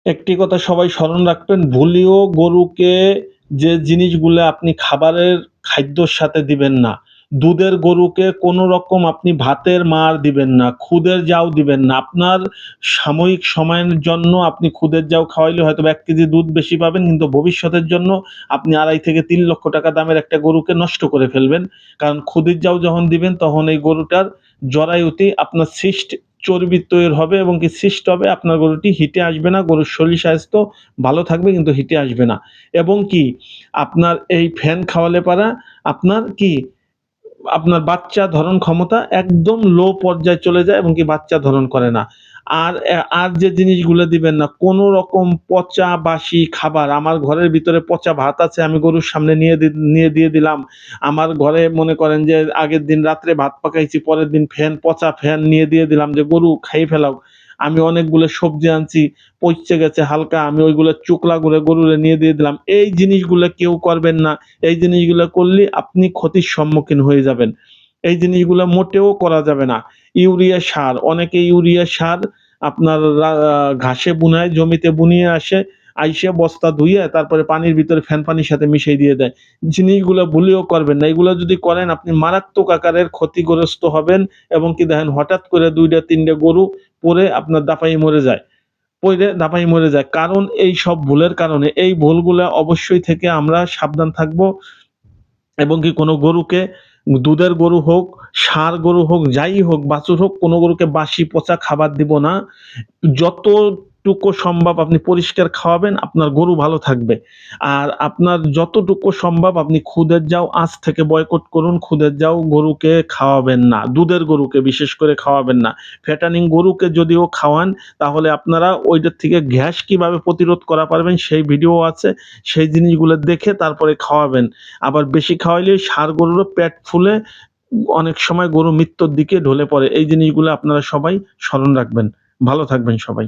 একটি কথা সবাই স্মরণ রাখবেন, ভুলেও গরুকে যে জিনিসগুলো আপনি খাদ্যর সাথে দিবেন না। দুধের গরুকে কোনো রকম আপনি ভাতের মাড় দিবেন না, খুদের জাউ দিবেন না। আপনার সাময়িক সময়ের জন্য আপনি খুদের জাউ খাওয়াইলে হয়তোবা ১ কেজি দুধ বেশি পাবেন, কিন্তু ভবিষ্যতের জন্য আপনি ২.৫ থেকে ৩ লক্ষ টাকা দামের একটা গরুকে নষ্ট করে ফেলবেন। কারণ খুদের জাউ যখন দিবেন তখন এই গরুটার জরায়ুতে আপনার চর্বি তৈরি হবে এবং সিস্ট হবে। আপনার গরুটি হিটে আসবে না। গরুর শরীর স্বাস্থ্য ভালো থাকবে কিন্তু হিটে আসবে না। এবং আপনার এই ফ্যান খাওয়ালে পারা আপনার আপনার বাচ্চা ধারণ ক্ষমতা একদম লো পর্যায়ে চলে যায় এবং বাচ্চা ধারণ করে না। আর যে জিনিসগুলো দিবেন না, কোনো রকম পচা বাসি খাবার। আমার ঘরের ভিতরে পচা ভাত আছে, আমি গরুর সামনে নিয়ে দিয়ে দিলাম। আমার ঘরে মনে করেন যে আগের দিন রাত্রে ভাত পাকাইছি, পরের দিন পচা ফ্যান নিয়ে দিয়ে দিলাম যে গরু খাইয়ে ফেলাও। আমি অনেকগুলো সবজি আনছি, পইচে গেছে হালকা, আমি ওইগুলো চোকলা করে গরুরে নিয়ে দিয়ে দিলাম। এই জিনিসগুলো কেউ করবেন না। এই জিনিসগুলো করলে আপনি ক্ষতির সম্মুখীন হয়ে যাবেন। এই জিনিসগুলো মোটেও করা যাবে না। ইউরিয়া সার, অনেকে ইউরিয়া সার আপনার ঘাসে বুনায়, জমিতে বুনিয়ে আইসে বস্তা ধুইয়ে তারপরে পানির ভিতরে ফ্যান পানির সাথে মিশিয়ে দিয়ে দেয়। জিনিসগুলো ভুলেও করবেন না। এগুলো যদি করেন আপনি মারাত্মক আকারের ক্ষতিগ্রস্ত হবেন এবং দেখেন হঠাৎ করে ২ টা ৩ টা গরু পড়ে আপনার দাপাইয়ে মরে যায়। কারণ এইসব ভুলের কারণে। এই ভুলগুলা অবশ্যই থেকে আমরা সাবধান থাকবো এবং কোনো গরুকে, দুধের গরু হোক, ষাঁড় গরু হোক, যাই হোক, বাছুর হোক, কোনো গরুকে বাসি পচা খাবার দিব না। যতটুকু সম্ভব আপনি পরিষ্কার খাওয়াবেন, আপনার গরু ভালো থাকবে। আর আপনার যতটুকু সম্ভব আপনি খুদের জাউ আজ থেকে বয়কট করুন। খুদের জাউ গরুকে খাওয়াবেন না। দুধের গরুকে বিশেষ করে খাওয়াবেন না। ফ্যাটানিং গরুকে যদিও খাওয়ান, তাহলে আপনারা ওইটার থেকে গ্যাস কিভাবে প্রতিরোধ করা পারবেন সেই ভিডিও আছে। সেই জিনিসগুলো দেখে তারপরে খাওয়াবেন। আবার বেশি খাওয়াইলে ষাঁড় গরুরও পেট ফুলে অনেক সময় গরু মৃত্যুর দিকে ঢলে পড়ে। এই জিনিসগুলো আপনারা সবাই স্মরণ রাখবেন। ভালো থাকবেন সবাই।